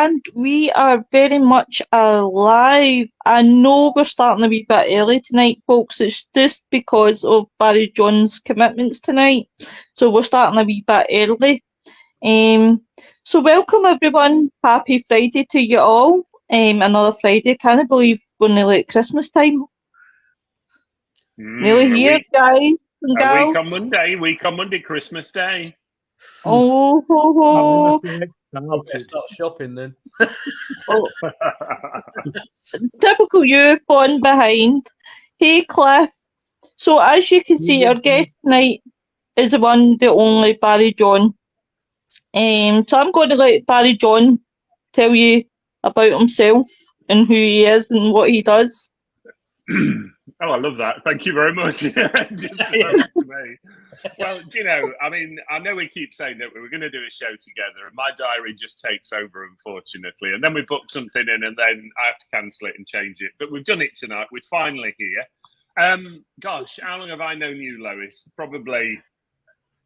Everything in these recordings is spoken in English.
and we are very much alive. I know we're starting a wee bit early tonight, folks. It's just because of Barry John's commitments tonight. So we're starting a wee bit early. So welcome everyone. Happy Friday to you all. Another Friday. Can't believe we're nearly at Christmas time. Nearly here, guys and gals. Week on Monday, Christmas Day. Oh, ho, ho. I'll start shopping then. Oh. Typical you, falling behind. Hey, Cliff. So as you can see, our guest tonight is the one, the only Barry John. So I'm going to let Barry John tell you about himself and who he is and what he does. Oh, I love that. Thank you very much. Well, you know, I mean, I know we keep saying that we were going to do a show together, and my diary just takes over, unfortunately. And then we book something in, and then I have to cancel it and change it. But we've done it tonight. We're finally here. Gosh, how long have I known you, Lois? Probably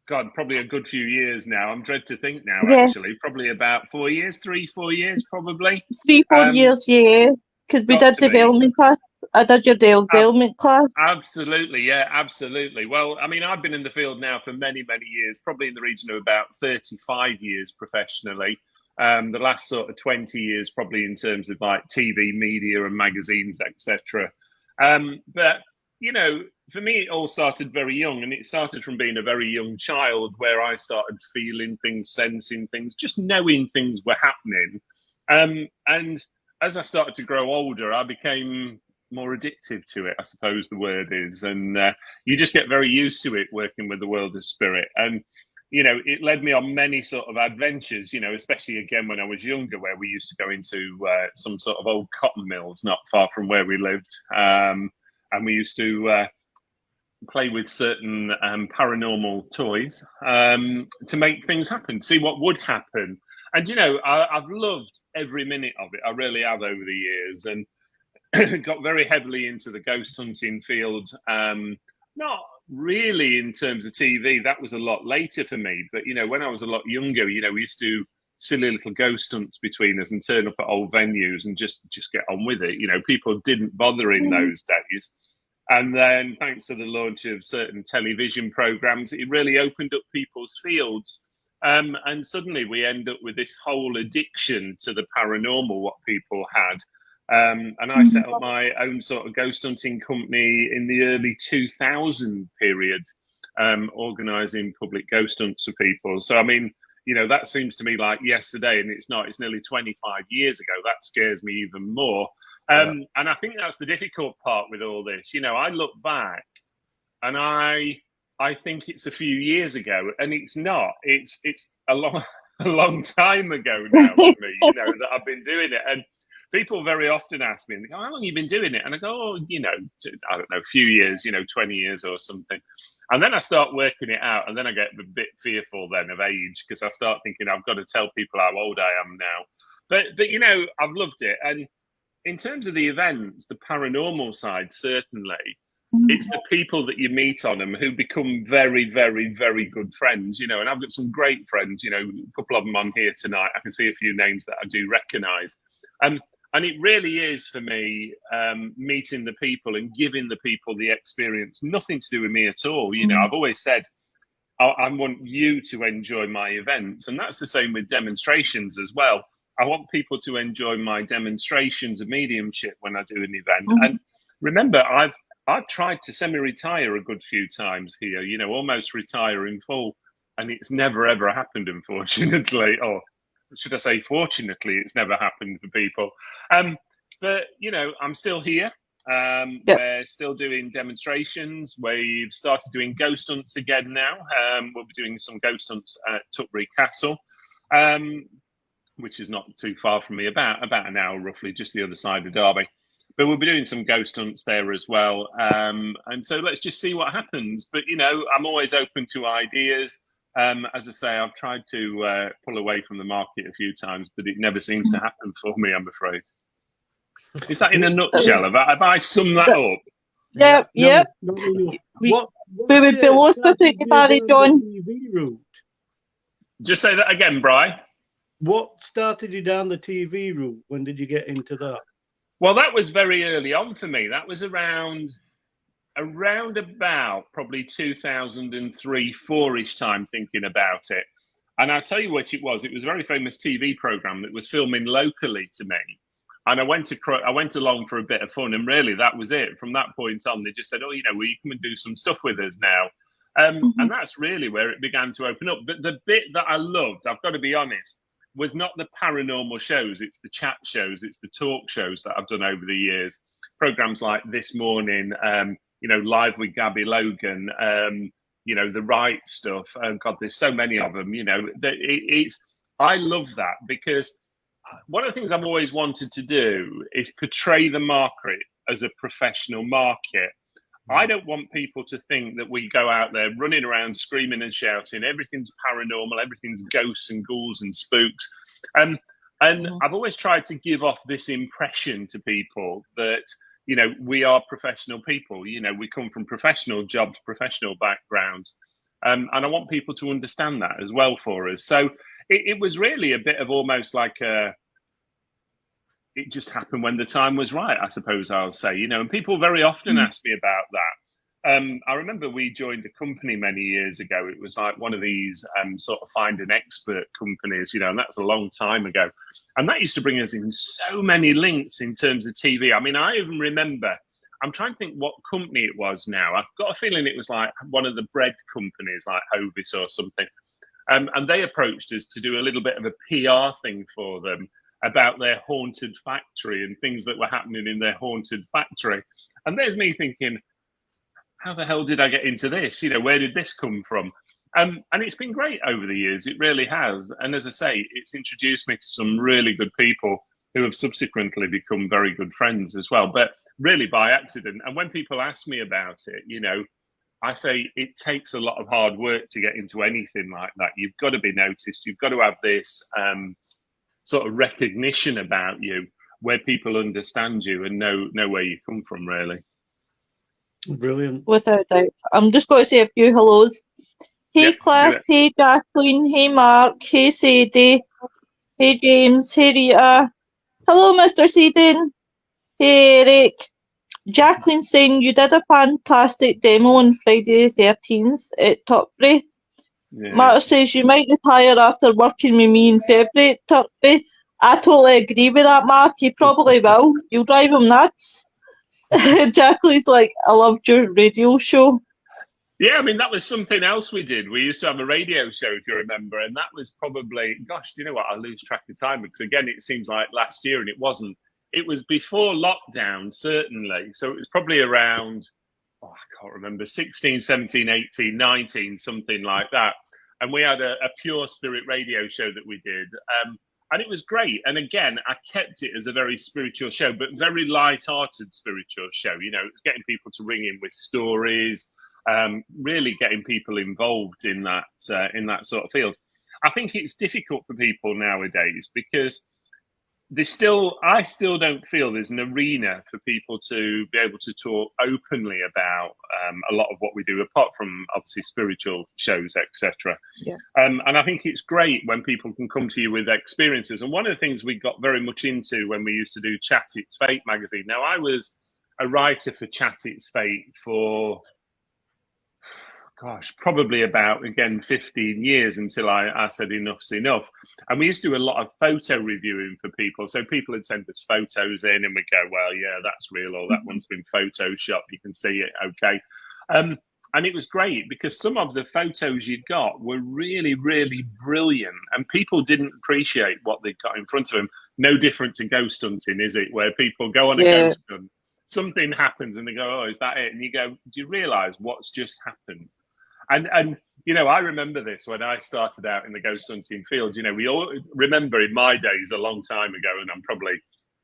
a good few years now. I'm dread to think now, actually. Probably about 4 years, 4 years, probably. 3-4 years, yeah. Because we did development class. I did your development class. Absolutely, yeah, absolutely. Well, I mean, I've been in the field now for many, many years, probably in the region of about 35 years professionally. The last sort of 20 years, probably in terms of like TV, media and magazines, etc. But, you know, for me, it all started very young, and it started from being a very young child where I started feeling things, sensing things, just knowing things were happening. And as I started to grow older, I became more addictive to it, I suppose the word is. And you just get very used to it working with the world of spirit. And, you know, it led me on many sort of adventures, you know, especially again when I was younger, where we used to go into some sort of old cotton mills not far from where we lived. And we used to play with certain paranormal toys to make things happen, see what would happen. And, you know, I've loved every minute of it. I really have over the years, and got very heavily into the ghost hunting field. Not really in terms of TV. That was a lot later for me. But, you know, when I was a lot younger, you know, we used to do silly little ghost hunts between us and turn up at old venues and just get on with it. You know, people didn't bother in those days. And then thanks to the launch of certain television programs, it really opened up people's fields. And suddenly we end up with this whole addiction to the paranormal, what people had. And I set up my own sort of ghost hunting company in the early 2000 period, organising public ghost hunts for people. So, I mean, you know, that seems to me like yesterday, and it's not. It's nearly 25 years ago. That scares me even more. And I think that's the difficult part with all this. You know, I look back and I think it's a few years ago, and it's not. It's a long time ago now for me, you know, that I've been doing it. And people very often ask me, how long have you been doing it? And I go, oh, you know, I don't know, a few years, you know, 20 years or something. And then I start working it out, and then I get a bit fearful then of age, because I start thinking I've got to tell people how old I am now. But you know, I've loved it. And in terms of the events, the paranormal side, certainly, it's the people that you meet on them who become very, very, very good friends, you know. And I've got some great friends, you know, a couple of them on here tonight. I can see a few names that I do recognise. And it really is, for me, meeting the people and giving the people the experience. Nothing to do with me at all. You know, I've always said, I want you to enjoy my events. And that's the same with demonstrations as well. I want people to enjoy my demonstrations of mediumship when I do an event. And remember, I've tried to semi-retire a good few times here, you know, almost retire in full. And it's never, ever happened, unfortunately. Or should I say, fortunately, it's never happened for people. But, you know, I'm still here. We're still doing demonstrations. We've started doing ghost hunts again now. We'll be doing some ghost hunts at Tutbury Castle, which is not too far from me, about an hour roughly, just the other side of Derby. But we'll be doing some ghost hunts there as well. And so let's just see what happens. But, you know, I'm always open to ideas. As I say, I've tried to pull away from the market a few times, but it never seems to happen for me, I'm afraid. Is that in a nutshell? Have I summed that up? Yeah. We would be lost without you, Barry John. Just say that again, Bri. What started you down the TV route? When did you get into that? Well, that was very early on for me. That was around about probably 2003, 4-ish time, thinking about it. And I'll tell you what it was. It was a very famous TV program that was filming locally to me. And I went along for a bit of fun, and really that was it. From that point on, they just said, "Oh, will you come and do some stuff with us now?" And that's really where it began to open up. But the bit that I loved, I've got to be honest, was not the paranormal shows. It's the chat shows. It's the talk shows that I've done over the years. Programs like This Morning, Live with Gabby Logan, The Right Stuff. God, there's so many of them. I love that because one of the things I've always wanted to do is portray the market as a professional market. I don't want people to think that we go out there running around screaming and shouting, everything's paranormal, everything's ghosts and ghouls and spooks. And I've always tried to give off this impression to people that, we are professional people. We come from professional jobs, professional backgrounds. And I want people to understand that as well for us. So it was really a bit of almost like it just happened when the time was right, I suppose I'll say, and people very often ask me about that. I remember we joined a company many years ago. It was like one of these sort of find an expert companies, and that's a long time ago. And that used to bring us in so many links in terms of TV. I mean, I even remember, I'm trying to think what company it was now. I've got a feeling it was like one of the bread companies like Hovis or something. And they approached us to do a little bit of a PR thing for them about their haunted factory and things that were happening in their haunted factory. And there's me thinking, how the hell did I get into this? Where did this come from? And it's been great over the years. It really has. And as I say, it's introduced me to some really good people who have subsequently become very good friends as well, but really by accident. And when people ask me about it, I say it takes a lot of hard work to get into anything like that. You've got to be noticed. You've got to have this sort of recognition about you where people understand you and know where you come from, really. Brilliant. Without doubt. I'm just going to say a few hellos. Hey, Cliff. Hey, Jacqueline. Hey, Mark. Hey, Sadie. Hey, James. Hey, Rita. Hello, Mr. Seedon. Hey, Eric. Jacqueline saying you did a fantastic demo on Friday the 13th at Tutbury. Yeah. Mark says you might retire after working with me in February at Tutbury. I totally agree with that, Mark. You probably will. You'll drive him nuts. Jacqueline's like, I loved your radio show. Yeah, I mean, that was something else we did. We used to have a radio show, if you remember, and that was probably, gosh, do you know what? I lose track of time because, again, it seems like last year and it wasn't. It was before lockdown, certainly. So it was probably around, I can't remember, 16, 17, 18, 19, something like that. And we had a pure spirit radio show that we did. And it was great. And again, I kept it as a very spiritual show, but very light-hearted spiritual show. It's getting people to ring in with stories, really getting people involved in that sort of field. I think it's difficult for people nowadays because I still don't feel there's an arena for people to be able to talk openly about a lot of what we do, apart from obviously spiritual shows, etc. Yeah. And I think it's great when people can come to you with experiences. And one of the things we got very much into when we used to do Chat It's Fate magazine. Now, I was a writer for Chat It's Fate for, probably about, again, 15 years until I said enough's enough. And we used to do a lot of photo reviewing for people. So people had sent us photos in and we'd go, well, yeah, that's real, or that one's been photoshopped. You can see it, okay. And it was great because some of the photos you got were really, really brilliant. And people didn't appreciate what they got in front of them. No different to ghost hunting, is it? Where people go on a ghost hunt, something happens and they go, oh, is that it? And you go, do you realise what's just happened? And I remember this when I started out in the ghost hunting field. We all remember in my days a long time ago, and I'm probably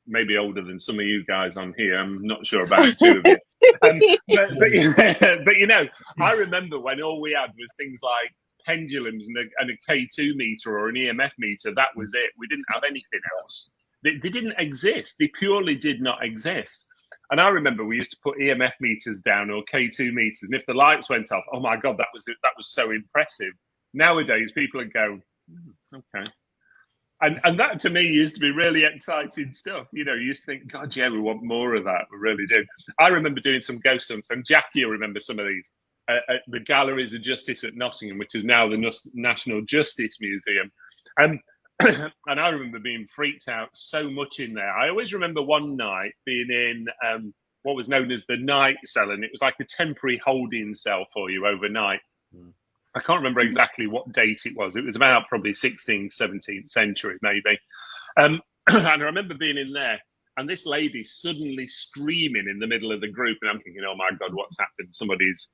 maybe older than some of you guys on here. I'm not sure about two of you. But I remember when all we had was things like pendulums and a K2 meter or an EMF meter. That was it. We didn't have anything else. They didn't exist. They purely did not exist. And I remember we used to put EMF meters down or K2 meters, and if the lights went off, oh my God, that was so impressive. Nowadays, people would go, okay. And that to me used to be really exciting stuff. You used to think, God, yeah, we want more of that. We really do. I remember doing some ghost hunts, and Jackie will remember some of these. At the Galleries of Justice at Nottingham, which is now the National Justice Museum. And I remember being freaked out so much in there. I always remember one night being in what was known as the night cell, and it was like a temporary holding cell for you overnight. I can't remember exactly what date it was. It was about probably 16th, 17th century, maybe. And I remember being in there, and this lady suddenly screaming in the middle of the group, and I'm thinking, oh my God, what's happened? Somebody's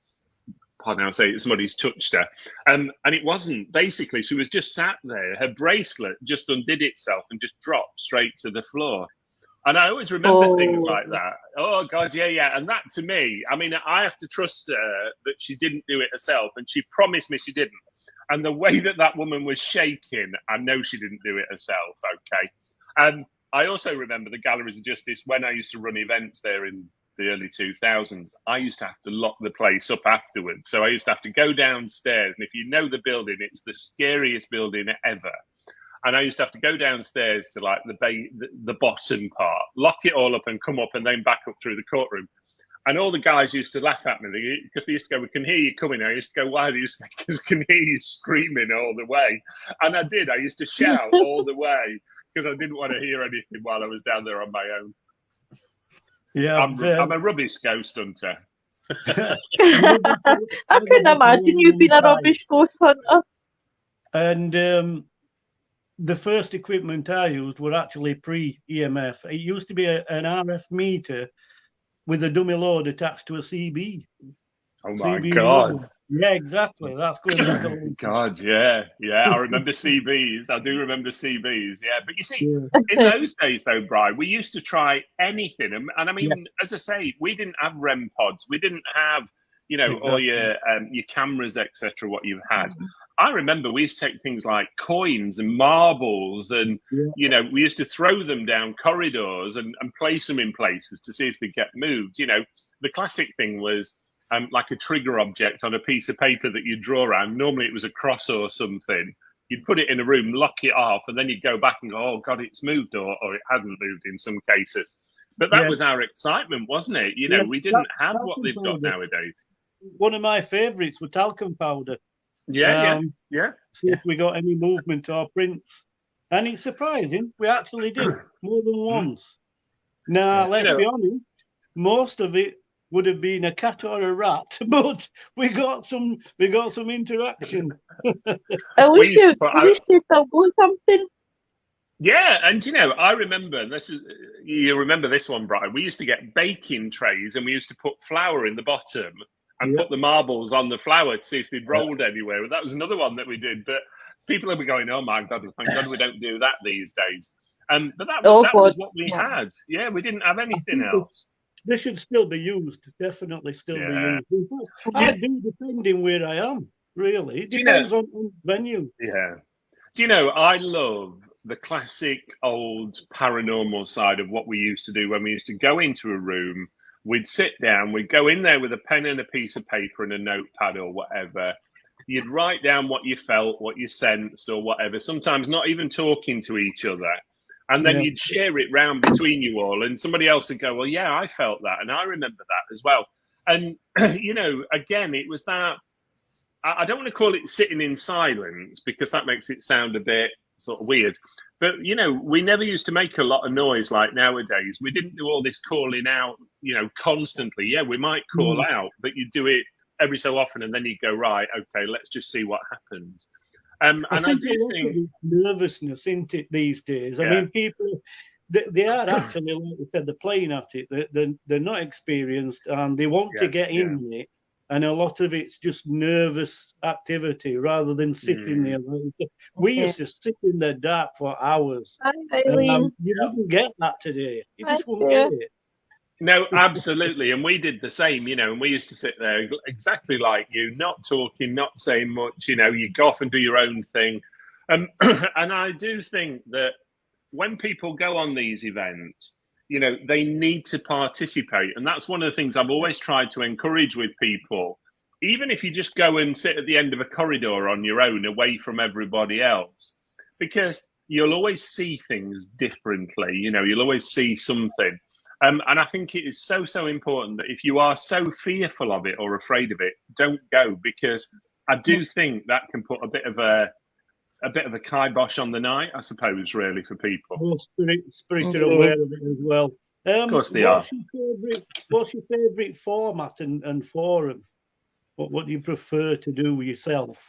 touched her. And it wasn't. Basically, she was just sat there. Her bracelet just undid itself and just dropped straight to the floor. And I always remember things like that. Oh, God, yeah. And that, to me, I mean, I have to trust her that she didn't do it herself. And she promised me she didn't. And the way that woman was shaking, I know she didn't do it herself, okay? And I also remember the Galleries of Justice, when I used to run events there in the early 2000s, I used to have to lock the place up afterwards. So I used to have to go downstairs. And if you know the building, it's the scariest building ever. And I used to have to go downstairs to like the bottom part, lock it all up and come up and then back up through the courtroom. And all the guys used to laugh at me because they used to go, we can hear you coming. I used to go, why? They used to say, because I can hear you screaming all the way. And I did. I used to shout all the way because I didn't want to hear anything while I was down there on my own. Yeah, I'm a rubbish ghost hunter. I can imagine you being a rubbish ghost hunter. And the first equipment I used were actually pre-EMF. It used to be an RF meter with a dummy load attached to a CB. Oh my CB God. load. Yeah, exactly. That's going back a long God, yeah. I remember CBs. I do remember CBs. Yeah, but you see, in those days, though, Brian, we used to try anything, and I mean, as I say, we didn't have REM pods. We didn't have, all your cameras, etc. What you had. I remember we used to take things like coins and marbles, and we used to throw them down corridors and place them in places to see if they get moved. The classic thing was like a trigger object on a piece of paper that you draw around. Normally it was a cross or something. You'd put it in a room, lock it off, and then you'd go back and go, oh, God, it's moved, or it hadn't moved in some cases. But that was our excitement, wasn't it? We didn't have what they've got nowadays. One of my favourites was talcum powder. Yeah. See if we got any movement or prints. And it's surprising, we actually did more than once. Now, let's be honest, most of it would have been a cat or a rat, but we got some interaction. At least you still got something. Yeah, and I remember you remember this one, Brian. We used to get baking trays and we used to put flour in the bottom and put the marbles on the flour to see if they'd rolled anywhere. That was another one that we did. But people will be going, oh my God, thank God we don't do that these days. But that was what we had. Yeah, we didn't have anything else. They should still be used. Definitely still be used. I do, depending where I am, really. It depends on venue. Yeah. Do you know, I love the classic old paranormal side of what we used to do when we used to go into a room. We'd sit down, we'd go in there with a pen and a piece of paper and a notepad or whatever. You'd write down what you felt, what you sensed or whatever, sometimes not even talking to each other. And then you'd share it round between you all, and somebody else would go, well, yeah, I felt that, and I remember that as well. And, again, it was that, I don't want to call it sitting in silence because that makes it sound a bit sort of weird. But, we never used to make a lot of noise like nowadays. We didn't do all this calling out, constantly. Yeah, we might call out, but you do it every so often, and then you go, right, okay, let's just see what happens. And I do think nervousness, isn't it, these days? I mean, people, they are actually, like you said, they're playing at it. They're not experienced, and they want to get in it. And a lot of it's just nervous activity rather than sitting there. We used to sit in the dark for hours. You wouldn't get that today. You just wouldn't get it. No, absolutely. And we did the same, and we used to sit there exactly like you, not talking, not saying much, you go off and do your own thing. And I do think that when people go on these events, they need to participate. And that's one of the things I've always tried to encourage with people. Even if you just go and sit at the end of a corridor on your own, away from everybody else, because you'll always see things differently. You'll always see something. And I think it is so important that if you are so fearful of it or afraid of it, don't go, because I do think that can put a bit of a kibosh on the night, I suppose, really, for people. Well, spirit are aware of it as well. Of course they are. What's your favourite format and forum? What do you prefer to do yourself?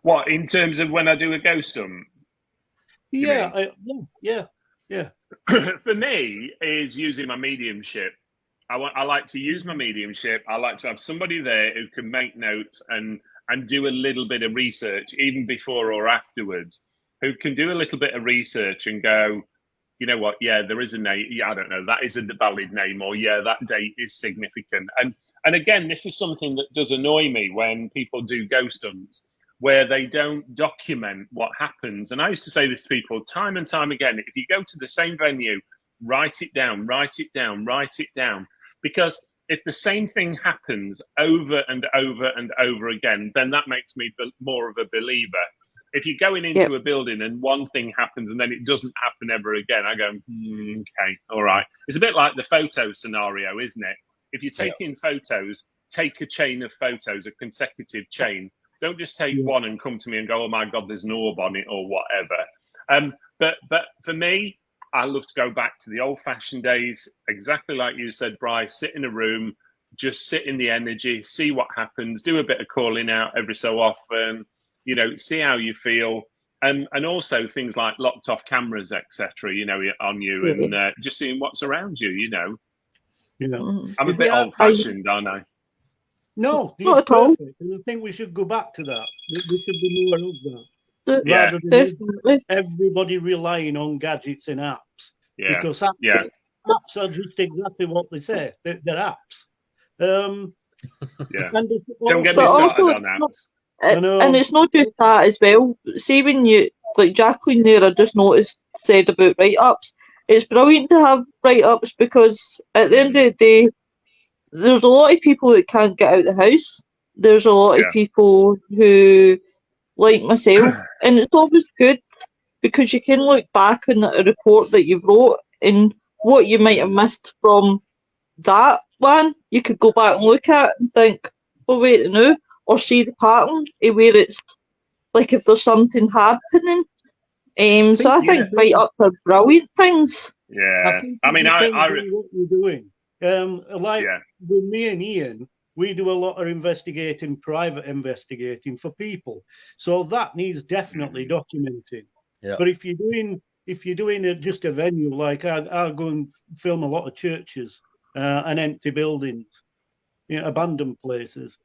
What, in terms of when I do a ghost hunt? Yeah. For me, is using my mediumship. I like to use my mediumship. I like to have somebody there who can make notes and do a little bit of research, even before or afterwards, who can do a little bit of research and go, you know what, yeah, there is a name. Yeah, I don't know, that is a valid name, or yeah, that date is significant. And again, this is something that does annoy me when people do ghost hunts, where they don't document what happens. And I used to say this to people time and time again: if you go to the same venue, write it down, write it down, write it down. Because if the same thing happens over and over and over again, then that makes me more of a believer. If you're going into a building and one thing happens and then it doesn't happen ever again, I go, okay, all right. It's a bit like the photo scenario, isn't it? If you're taking photos, take a chain of photos, a consecutive chain. Don't just take one and come to me and go, oh my God, there's an orb on it or whatever. But for me, I love to go back to the old-fashioned days, exactly like you said, Bryce. Sit in a room, just sit in the energy, see what happens, do a bit of calling out every so often, see how you feel. And also things like locked off cameras, etc., on you, and just seeing what's around you, I'm a bit old-fashioned, aren't I? No, not at all. And I think we should go back to that. There should be more of that. Yeah, rather than definitely. everybody relying on gadgets and apps. Yeah. Because apps are just exactly what they say. They're apps. Don't get But me started also, on apps. and it's not just that as well. See, when you, like Jacqueline there, I just noticed, said about write-ups, it's brilliant to have write-ups, because at the end of the day, there's a lot of people that can't get out of the house. There's a lot of people who, like myself, and it's always good because you can look back on a report that you've wrote and what you might have missed from that one, you could go back and look at and think, oh wait, no, or see the pattern of where it's like if there's something happening. So I think write-ups are brilliant things. Yeah, I mean, what you're doing. With me and Ian, we do a lot of private investigating for people. So that needs definitely documenting. Yeah. But if you're doing just a venue, like I go and film a lot of churches and empty buildings, abandoned places,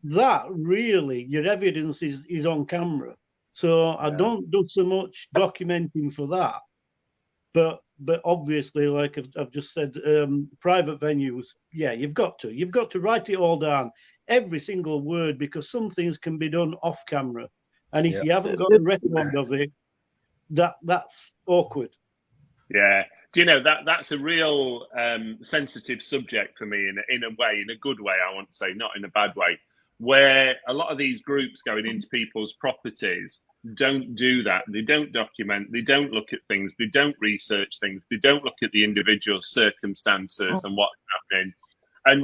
that really, your evidence is on camera. So I don't do so much documenting for that. But obviously, like I've just said, private venues, you've got to write it all down, every single word, because some things can be done off camera, and if you haven't got a record of it, that's awkward. Yeah, do you know that's a real sensitive subject for me in a way, in a good way, I want to say, not in a bad way, where a lot of these groups going into people's properties don't do that. They don't document, they don't look at things, they don't research things, they don't look at the individual circumstances and what's happening. And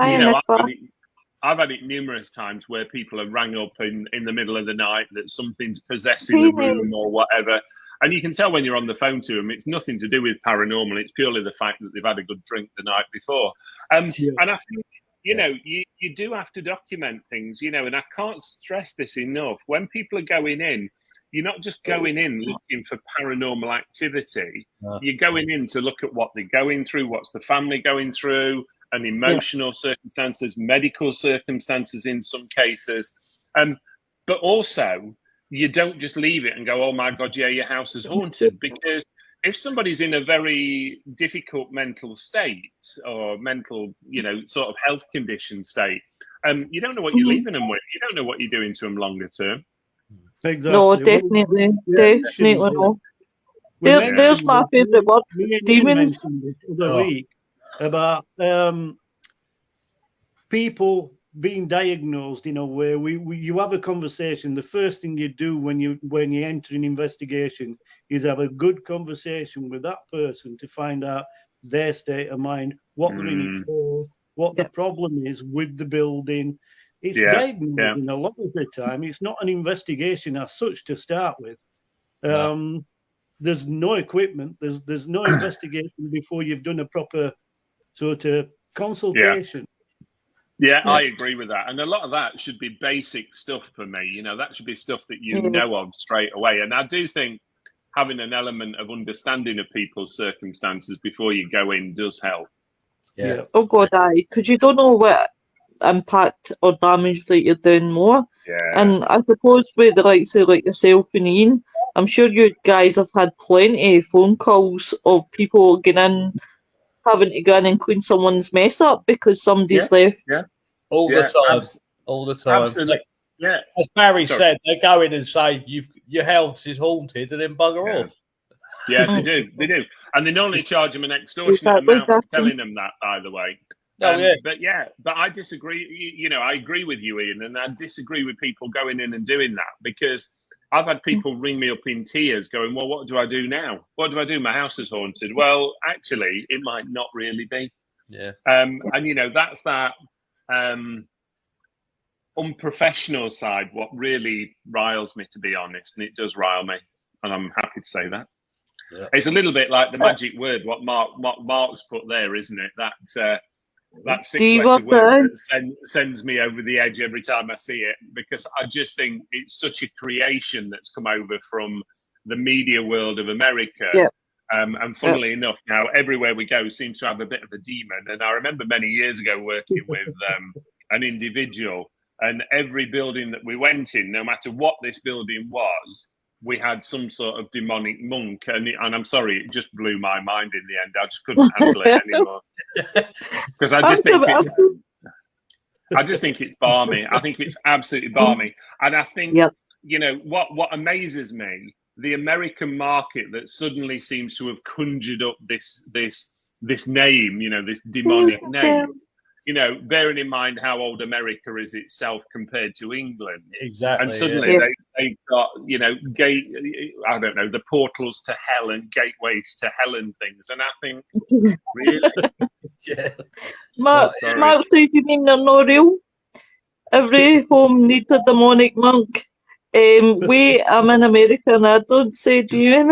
I've had it numerous times where people are rang up in the middle of the night that something's possessing the room or whatever, and you can tell when you're on the phone to them it's nothing to do with paranormal, it's purely the fact that they've had a good drink the night before. And I think you do have to document things, and I can't stress this enough. When people are going in, you're not just going in looking for paranormal activity. You're going in to look at what they're going through, what's the family going through, and emotional circumstances, medical circumstances in some cases. But also, you don't just leave it and go, oh my God, yeah, your house is haunted. Because if somebody's in a very difficult mental state or mental, sort of health condition state, you don't know what you're leaving them with. You don't know what you're doing to them longer term. Exactly. No, definitely no. There's my favourite word, demons. Mentioned this other week about people being diagnosed in a way, you have a conversation. The first thing you do when you enter an investigation is have a good conversation with that person to find out their state of mind, what they're in it for, what the problem is with the building. It's diagnosing a lot of the time. It's not an investigation as such to start with. There's no equipment. There's no investigation before you've done a proper sort of consultation. Yeah, I agree with that. And a lot of that should be basic stuff for me. You know, that should be stuff that you know of straight away. And I do think having an element of understanding of people's circumstances before you go in does help. Yeah. Oh God, because you don't know what impact or damage that you're doing more. Yeah. And I suppose with the likes of like yourself and Ian, I'm sure you guys have had plenty of phone calls of people getting in, having to go in and clean someone's mess up because somebody's left. Yeah. All the time. All the time. Absolutely. Yeah. As Barry said, they go in and say, your house is haunted, and then bugger off. Yeah, they do. They do. And they normally charge them an extortionate amount for telling them that, by the way. But I disagree. You know, I agree with you, Ian, and I disagree with people going in and doing that, because I've had people ring me up in tears going, well, what do I do now? What do I do? My house is haunted. Well, actually, it might not really be. Yeah. And, you know, that's that unprofessional side, what really riles me, to be honest. And it does rile me. And I'm happy to say that. Yeah. It's a little bit like the magic word, what Mark's put there, isn't it? That six-letter word that sends me over the edge every time I see it, because I just think it's such a creation that's come over from the media world of America. Yeah. And funnily enough, now everywhere we go seems to have a bit of a demon. And I remember many years ago working with an individual, and every building that we went in, no matter what this building was, we had some sort of demonic monk, and I'm sorry, it just blew my mind in the end. I just couldn't handle it anymore, because I just think it's balmy. I think it's absolutely balmy, and I think you know what amazes me, the American market that suddenly seems to have conjured up this name, you know, this demonic name. You know, bearing in mind how old America is itself compared to England. Exactly. And suddenly they've got, you know, the portals to hell and gateways to hell and things. And I think, really? Mark says you mean they're not real? Every home needs a demonic monk. I'm in America and I don't say do you?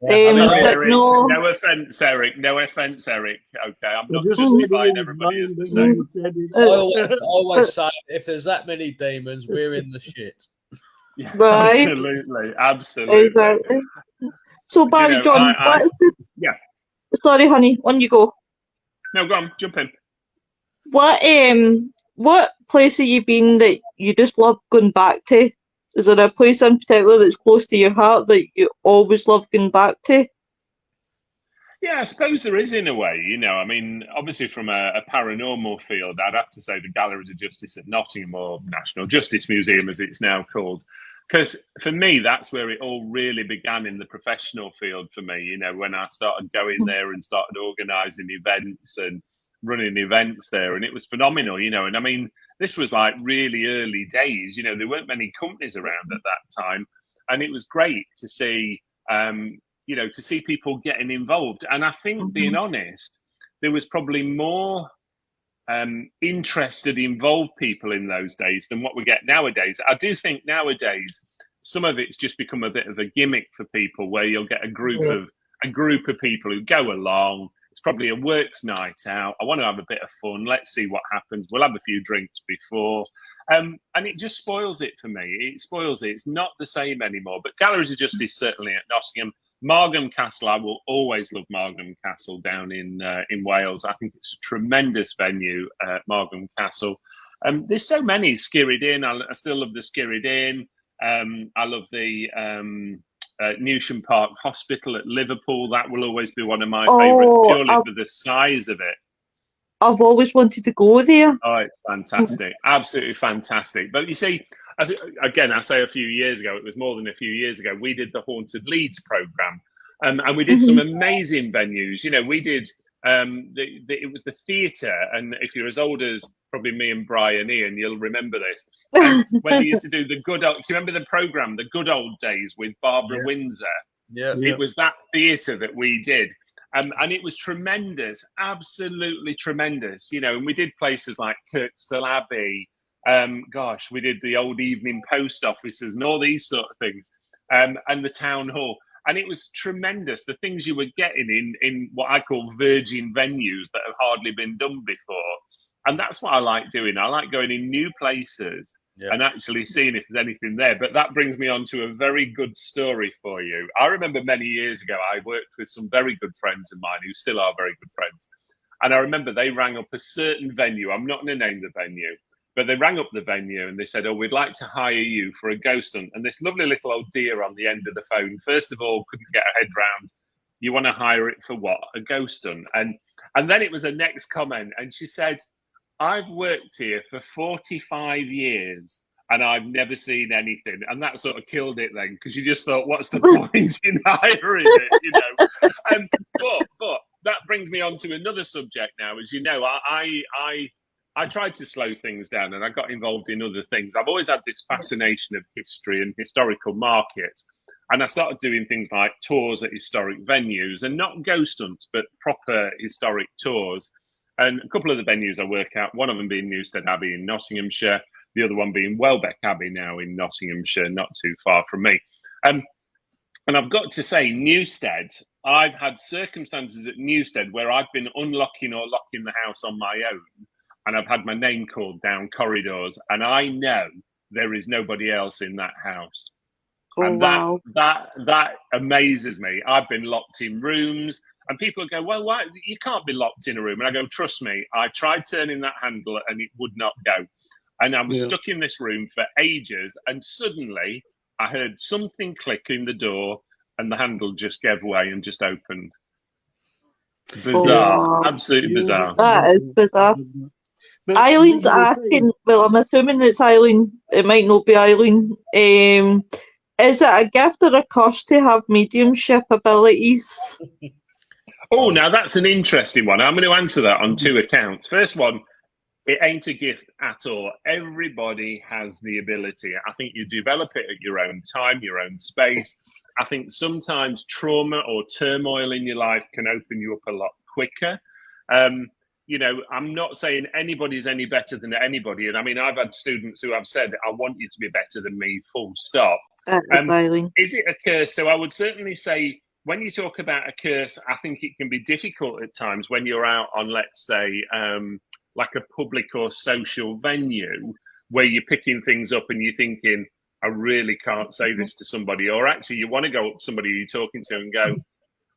No offense, Eric. No offense, Eric. Okay, I'm not justifying everybody as the same. I always say, if there's that many demons, we're in the shit. Yeah, right? Absolutely. Exactly. So, Barry, John, sorry, honey, on you go. No, go on, jump in. What place have you been that you just love going back to? Is there a place in particular that's close to your heart that you always love going back to? Yeah, I suppose there is, in a way. You know, I mean, obviously from a paranormal field, I'd have to say the Galleries of Justice at Nottingham, or National Justice Museum as it's now called. Because for me, that's where it all really began in the professional field for me. You know, when I started going there and started organising events and running events there, and it was phenomenal, you know. And I mean, this was like really early days, you know, there weren't many companies around at that time, and it was great to see you know, to see people getting involved. And I think, being honest, there was probably more interested, involved people in those days than what we get nowadays. I do think nowadays some of it's just become a bit of a gimmick for people, where you'll get a group of people who go along. It's probably a works night out. I want to have a bit of fun. Let's see what happens. We'll have a few drinks before. And it just spoils it for me. It spoils it. It's not the same anymore. But Galleries of Justice, certainly at Nottingham. Margam Castle, I will always love Margam Castle down in Wales. I think it's a tremendous venue, Margam Castle. There's so many. Skirrid Inn, I still love the Skirrid Inn. I love the Newsham Park Hospital at Liverpool. That will always be one of my favourites, purely for the size of it. I've always wanted to go there. Oh, it's fantastic. Absolutely fantastic. But you see, again, I say a few years ago, it was more than a few years ago, we did the Haunted Leeds programme. And we did some amazing venues. You know, we did it was the theatre, and if you're as old as probably me and Brian Ian, you'll remember this. When they used to do the good old, do you remember the programme, The Good Old Days with Barbara Windsor? Yeah. It was that theatre that we did. And it was tremendous, absolutely tremendous. You know, and we did places like Kirkstall Abbey. We did the old Evening Post offices and all these sort of things, and the town hall. And it was tremendous, the things you were getting in what I call virgin venues that have hardly been done before. And that's what I like doing. I like going in new places and actually seeing if there's anything there. But that brings me on to a very good story for you. I remember many years ago, I worked with some very good friends of mine who still are very good friends. And I remember they rang up a certain venue. I'm not going to name the venue, but they rang up the venue and they said, "Oh, we'd like to hire you for a ghost hunt." And this lovely little old dear on the end of the phone, first of all, couldn't get her head round. You want to hire it for what? A ghost hunt. And then it was a next comment. And she said, "I've worked here for 45 years and I've never seen anything." And that sort of killed it then, because you just thought, what's the point in hiring it, you know? But that brings me on to another subject now. As you know, I tried to slow things down and I got involved in other things. I've always had this fascination of history and historical markets. And I started doing things like tours at historic venues, and not ghost hunts, but proper historic tours. And a couple of the venues I work at, one of them being Newstead Abbey in Nottinghamshire, the other one being Welbeck Abbey now in Nottinghamshire, not too far from me. And I've got to say, Newstead, I've had circumstances at Newstead where I've been unlocking or locking the house on my own, and I've had my name called down corridors, and I know there is nobody else in that house. Oh, and wow. that amazes me. I've been locked in rooms. And people go, "Well, why? You can't be locked in a room." And I go, "Trust me, I tried turning that handle and it would not go." And I was stuck in this room for ages. And suddenly I heard something click in the door and the handle just gave way and just opened. Bizarre. wow. Absolutely bizarre. That is bizarre. But Eileen's you were saying- asking, well, I'm assuming it's Eileen. It might not be Eileen. Is it a gift or a curse to have mediumship abilities? Oh, now that's an interesting one. I'm going to answer that on two accounts. First one, it ain't a gift at all. Everybody has the ability. I think you develop it at your own time, your own space. I think sometimes trauma or turmoil in your life can open you up a lot quicker. You know, I'm not saying anybody's any better than anybody. And I mean, I've had students who have said, "I want you to be better than me, full stop." Eileen. Is it a curse? So I would certainly say, when you talk about a curse, I think it can be difficult at times when you're out on, let's say, like a public or social venue where you're picking things up and you're thinking, "I really can't say this to somebody." Or actually you want to go up to somebody you're talking to and go,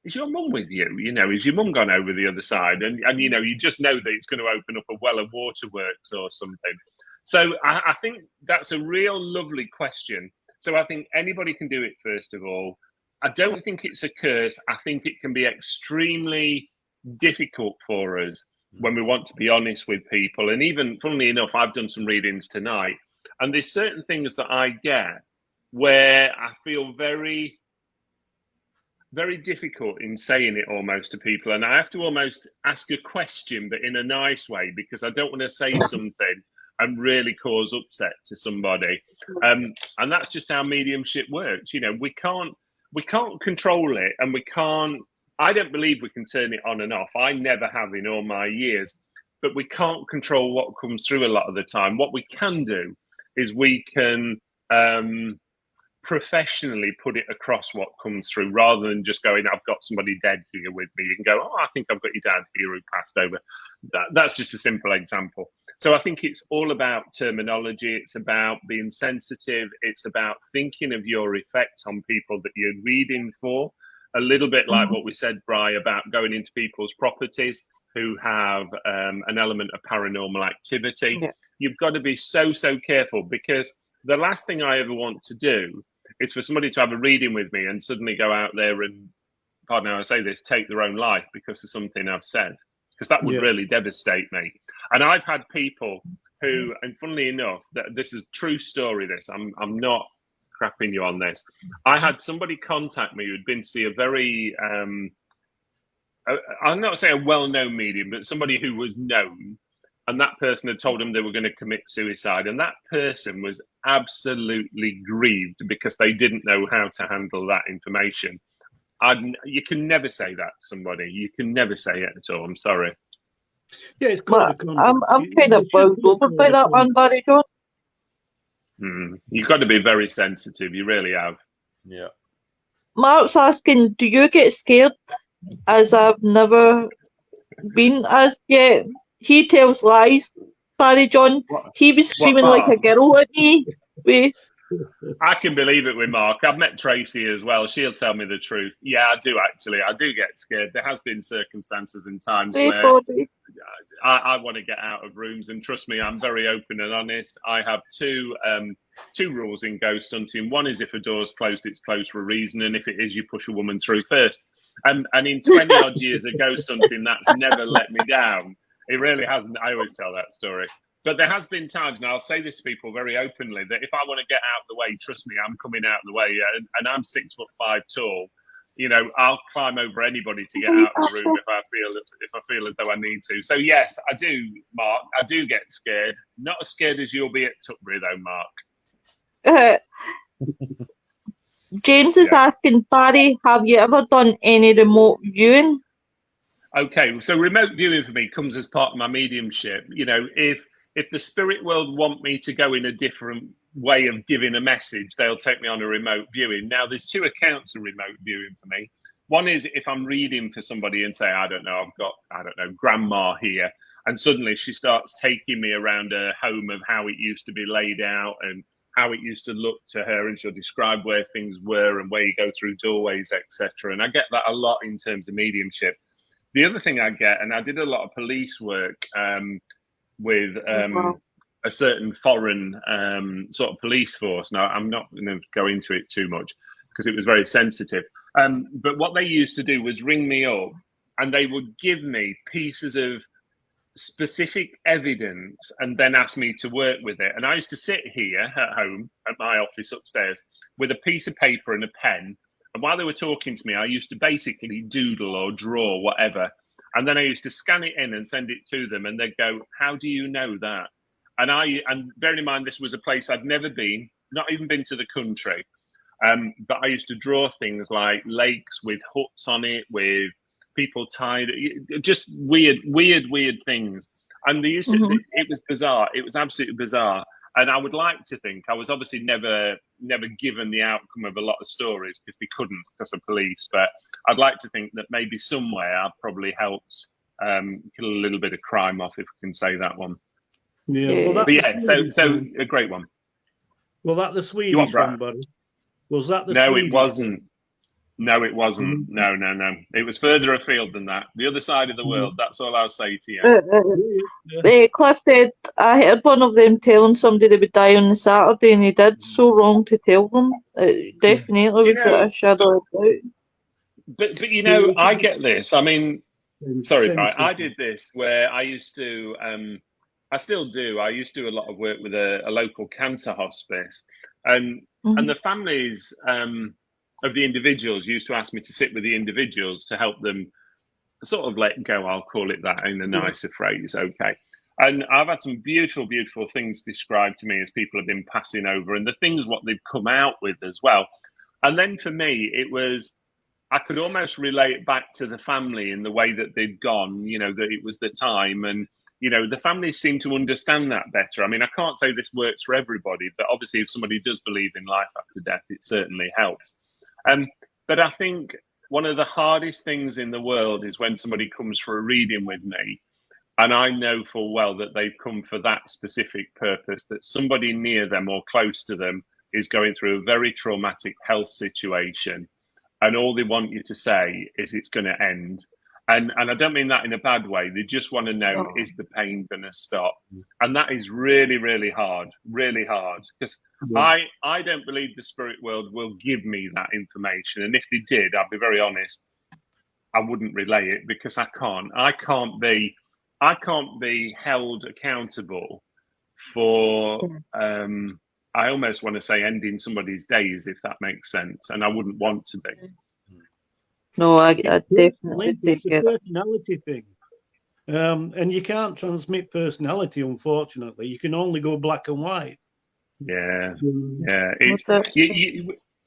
"Is your mum with you? You know, is your mum gone over the other side?" And you know, you just know that it's going to open up a well of waterworks or something. So I think that's a real lovely question. So I think anybody can do it, first of all. I don't think it's a curse. I think it can be extremely difficult for us when we want to be honest with people. And even, funnily enough, I've done some readings tonight, and there's certain things that I get where I feel very, very difficult in saying it almost to people. And I have to almost ask a question, but in a nice way, because I don't want to say something and really cause upset to somebody. And that's just how mediumship works. You know, we can't control it, and I don't believe we can turn it on and off. I never have in all my years, but we can't control what comes through a lot of the time. What we can do is we can professionally put it across what comes through, rather than just going, "I've got somebody dead here with me." You can go, "Oh, I think I've got your dad here who passed over." That's just a simple example. So I think it's all about terminology. It's about being sensitive. It's about thinking of your effect on people that you're reading for. A little bit like what we said, Bri, about going into people's properties who have an element of paranormal activity. Yeah. You've got to be so careful, because the last thing I ever want to do is for somebody to have a reading with me and suddenly go out there and, pardon how I say this, take their own life because of something I've said, because that would really devastate me. And I've had people who, and funnily enough, this is a true story, this, I'm not crapping you on this. I had somebody contact me who'd been to see a very I'm not saying a well-known medium, but somebody who was known, and that person had told them they were going to commit suicide, and that person was absolutely grieved because they didn't know how to handle that information. You can never say that to somebody. You can never say it at all. I'm sorry. Yeah, it's But code of conduct. I'm kind of bowled over by that one, Barry John. You've got to be very sensitive. You really have. Yeah. Mark's asking, do you get scared? As I've never been as yet. He tells lies, Barry John. He was screaming like a girl at me. I can believe it with Mark. I've met Tracy as well. She'll tell me the truth. Yeah, I do actually. I do get scared. There has been circumstances and times where I want to get out of rooms, and trust me, I'm very open and honest. I have two rules in ghost hunting. One is if a door's closed, it's closed for a reason, and if it is, you push a woman through first. And in 20 odd years of ghost hunting, that's never let me down. It really hasn't. I always tell that story. But there has been times, and I'll say this to people very openly, that if I want to get out of the way, trust me, I'm coming out of the way. And I'm 6'5" tall. You know, I'll climb over anybody to get out of the room if I feel as though I need to. So yes, I do, Mark. I do get scared. Not as scared as you'll be at Tutbury, though, Mark. James is asking, Barry, have you ever done any remote viewing? Okay, so remote viewing for me comes as part of my mediumship. You know, if the spirit world want me to go in a different way of giving a message, they'll take me on a remote viewing. Now, there's two accounts of remote viewing for me. One is if I'm reading for somebody and say, I've got grandma here, and suddenly she starts taking me around a home of how it used to be laid out and how it used to look to her, and she'll describe where things were and where you go through doorways, etc. And I get that a lot in terms of mediumship. The other thing I get, and I did a lot of police work with a certain foreign sort of police force. Now, I'm not going to go into it too much because it was very sensitive. But what they used to do was ring me up, and they would give me pieces of specific evidence and then ask me to work with it. And I used to sit here at home at my office upstairs with a piece of paper and a pen. And while they were talking to me, I used to basically doodle or draw whatever. And then I used to scan it in and send it to them. And they'd go, how do you know that? And bearing in mind, this was a place I'd never been, not even been to the country. But I used to draw things like lakes with huts on it, with people tied, just weird things. And it was bizarre. It was absolutely bizarre. And I would like to think I was obviously never given the outcome of a lot of stories because they couldn't because of police. But I'd like to think that maybe somewhere I've probably helped kill a little bit of crime off, if we can say that one. Yeah. Well, so a great one. Was that the Swedish one, buddy? Was that the No, Swedish it wasn't. No, it wasn't. No. It was further afield than that. The other side of the world. That's all I'll say to you. Cliff did. I heard one of them telling somebody they would die on the Saturday, and he did. So wrong to tell them. Definitely was got a shadow of doubt. But you know, I get this. I mean, sorry, I did this where I used to. I still do. I used to do a lot of work with a local cancer hospice, and the families of the individuals used to ask me to sit with the individuals to help them sort of let go. I'll call it that in a nicer phrase. Okay. And I've had some beautiful, beautiful things described to me as people have been passing over, and the things what they've come out with as well. And then for me, it was, I could almost relate back to the family in the way that they'd gone, you know, that it was the time. And, you know, the families seem to understand that better. I mean, I can't say this works for everybody, but obviously if somebody does believe in life after death, it certainly helps. But I think one of the hardest things in the world is when somebody comes for a reading with me, and I know full well that they've come for that specific purpose, that somebody near them or close to them is going through a very traumatic health situation, and all they want you to say is it's going to end. And I don't mean that in a bad way. They just want to know, is the pain going to stop? And that is really, really hard, because I don't believe the spirit world will give me that information. And if they did, I'll be very honest, I wouldn't relay it because I can't be held accountable for, I almost want to say ending somebody's days, if that makes sense. And I wouldn't want to be. No, I definitely It's get a it. personality thing. And you can't transmit personality, unfortunately. You can only go black and white. Yeah, Um, yeah. What's It's that?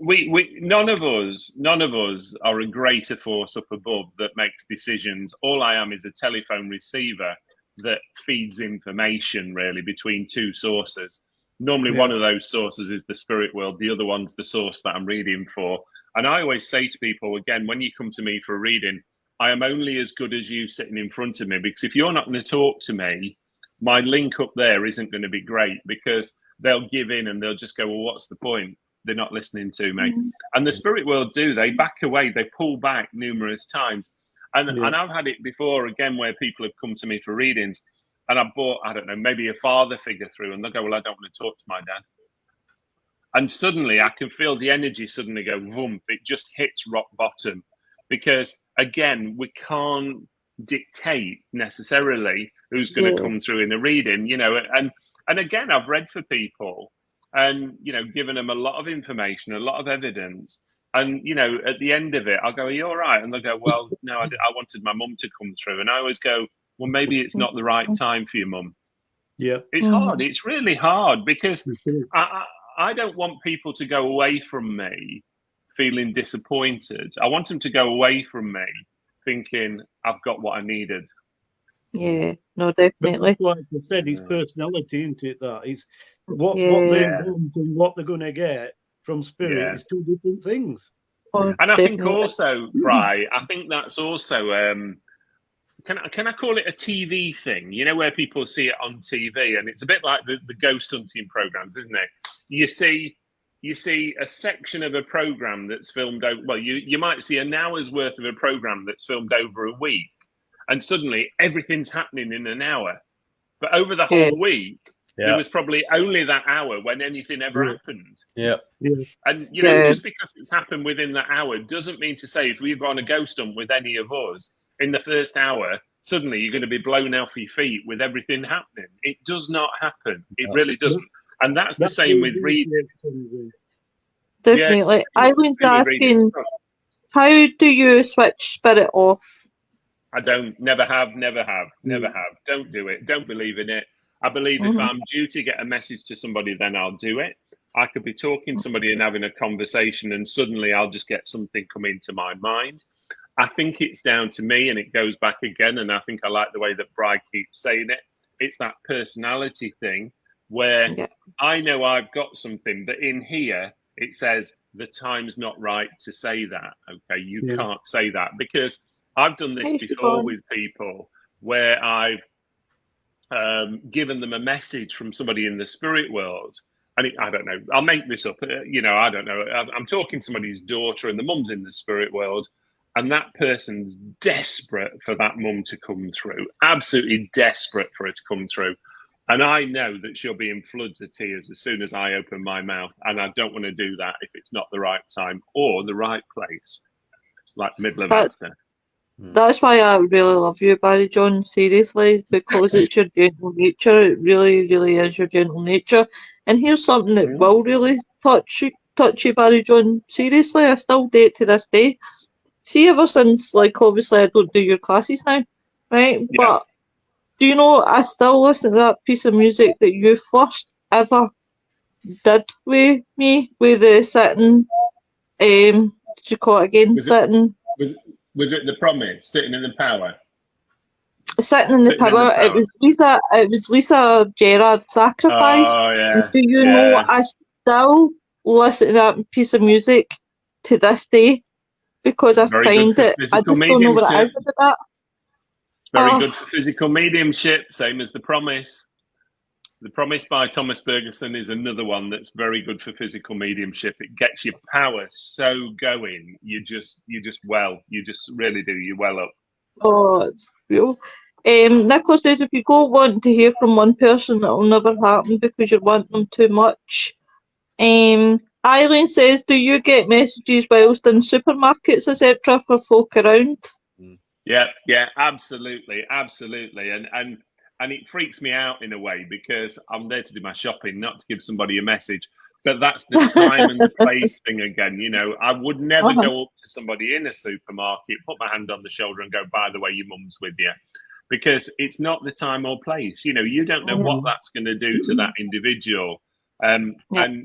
we none of us are a greater force up above that makes decisions. All I am is a telephone receiver that feeds information really between two sources. Normally, Yeah. one of those sources is the spirit world. The other one's the source that I'm reading for. And I always say to people, again, when you come to me for a reading, I am only as good as you sitting in front of me, because if you're not going to talk to me, my link up there isn't going to be great, because they'll give in and they'll just go, well, what's the point? They're not listening to me. And the spirit world they back away, they pull back numerous times. And I've had it before, again, where people have come to me for readings, and I brought, I don't know, maybe a father figure through, and they'll go, well, I don't want to talk to my dad. And suddenly I can feel the energy suddenly go, boom, it just hits rock bottom. Because again, we can't dictate necessarily who's going to come through in a reading, and again, I've read for people and, given them a lot of information, a lot of evidence. And, at the end of it, I'll go, are you all right? And they'll go, well, no, I wanted my mum to come through. And I always go, well, maybe it's not the right time for your mum. Yeah. It's hard. It's really hard, because I don't want people to go away from me feeling disappointed. I want them to go away from me thinking I've got what I needed. Yeah, no, definitely. But like I said, it's personality, isn't it? That it's what they want and what they're going to get from spirit is two different things. Oh, and I definitely. think also, Bri, I think that's also can I call it a TV thing? Where people see it on TV, and it's a bit like the ghost hunting programs, isn't it? You see a section of a program that's filmed over. Well, you might see an hour's worth of a program that's filmed over a week, and suddenly everything's happening in an hour. But over the whole week, there was probably only that hour when anything ever happened. Yeah. And just because it's happened within that hour doesn't mean to say if we've gone a ghost hunt with any of us in the first hour, suddenly you're going to be blown off your feet with everything happening. It does not happen. It really doesn't. And that's the same with reading. Definitely. Eileen's asking, how do you switch spirit off? I don't. Never have. Don't do it. Don't believe in it. I believe if I'm due to get a message to somebody, then I'll do it. I could be talking to somebody and having a conversation, and suddenly I'll just get something come into my mind. I think it's down to me, and it goes back again. And I think I like the way that Bride keeps saying it. It's that personality thing where I know I've got something, but in here it says the time's not right to say that. Okay, you can't say that, because I've done this before with people where I've given them a message from somebody in the spirit world. And I don't know, I'll make this up. I don't know. I'm talking to somebody's daughter, and the mum's in the spirit world, and that person's desperate for that mum to come through, absolutely desperate for her to come through. And I know that she'll be in floods of tears as soon as I open my mouth. And I don't want to do that if it's not the right time or the right place, like middle of Asda. That's why I really love you, Barry John, seriously, because it's your gentle nature. It really, really is your gentle nature. And here's something that will really touch you, Barry John. Seriously, I still do it to this day. See, ever since, obviously I don't do your classes now, right? Yeah. But do you know, I still listen to that piece of music that you first ever did with me, with the sitting, did you call it again? Sitting. Was it The Promise? Sitting in the Power? Sitting in the Power. It was Lisa Gerrard's Sacrifice. Oh, yeah. Do you know, I still listen to that piece of music to this day because I find it, I just don't know what it is about that. It's very good for physical mediumship, same as The Promise. The Promise by Thomas Bergerson is another one that's very good for physical mediumship. It gets your power so going. You just really do. You well up. Oh, it's real. Nicholas says, if you go wanting to hear from one person, it'll never happen because you're wanting them too much. Eileen says, do you get messages whilst in supermarkets, etc., for folk around? Yeah, absolutely. And it freaks me out in a way because I'm there to do my shopping, not to give somebody a message. But that's the time and the place thing again. You know, I would never go up to somebody in a supermarket, put my hand on the shoulder and go, by the way, your mum's with you. Because it's not the time or place. You know, you don't know what that's going to do to that individual. And,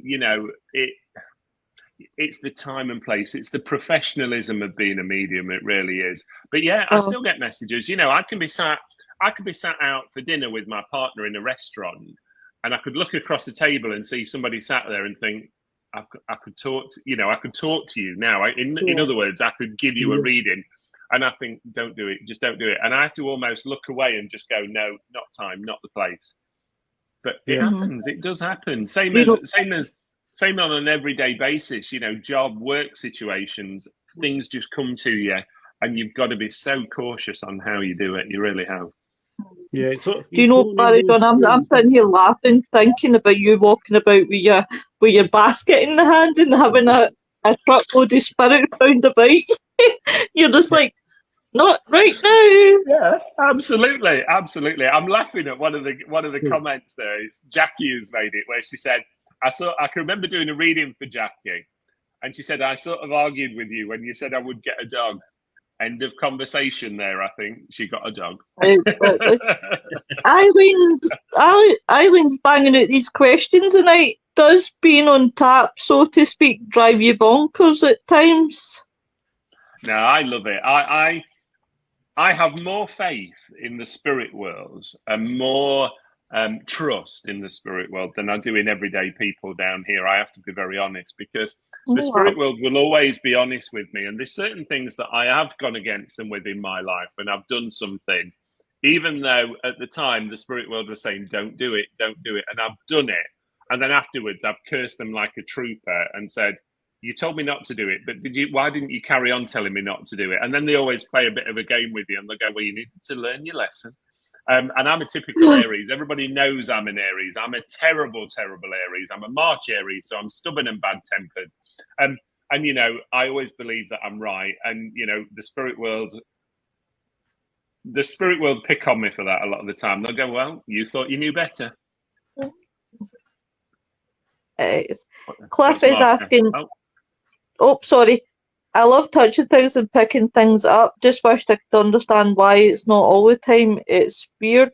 you know, it's the time and place. It's the professionalism of being a medium. It really is. But yeah, I still get messages. You know, I could be sat out for dinner with my partner in a restaurant, and I could look across the table and see somebody sat there and think, I could talk to, you know, I could talk to you now. In other words, I could give you a reading. And I think, don't do it. Just don't do it. And I have to almost look away and just go, no, not time, not the place. But it happens. It does happen. Same on an everyday basis. You know, job, work situations, things just come to you, and you've got to be so cautious on how you do it. You really have. Yeah. So, do you know, Barry John? I'm sitting here laughing, thinking about you walking about with your basket in the hand and having a truckload of spirits round about. You're just like, not right now. Yeah, absolutely. I'm laughing at one of the comments there. It's Jackie who's made it, where she said, I can remember doing a reading for Jackie, and she said, I sort of argued with you when you said I would get a dog. End of conversation there, I think. She got a dog. Exactly. Eileen's banging out these questions tonight. Does being on tap, so to speak, drive you bonkers at times? No, I love it. I have more faith in the spirit worlds and more trust in the spirit world than I do in everyday people down here. I have to be very honest, because the spirit world will always be honest with me. And there's certain things that I have gone against them with in my life, and I've done something, even though at the time the spirit world was saying, don't do it. And I've done it. And then afterwards, I've cursed them like a trooper and said, you told me not to do it, but why didn't you carry on telling me not to do it? And then they always play a bit of a game with you, and they go, well, you need to learn your lesson. And I'm a typical Aries. Everybody knows I'm an Aries. I'm a terrible, terrible Aries. I'm a March Aries, so I'm stubborn and bad-tempered. And, you know, I always believe that I'm right. And, you know, the spirit world pick on me for that a lot of the time. They'll go, well, you thought you knew better. Cliff is asking... Oh, sorry. I love touching things and picking things up. Just wished I could understand why it's not all the time. It's weird.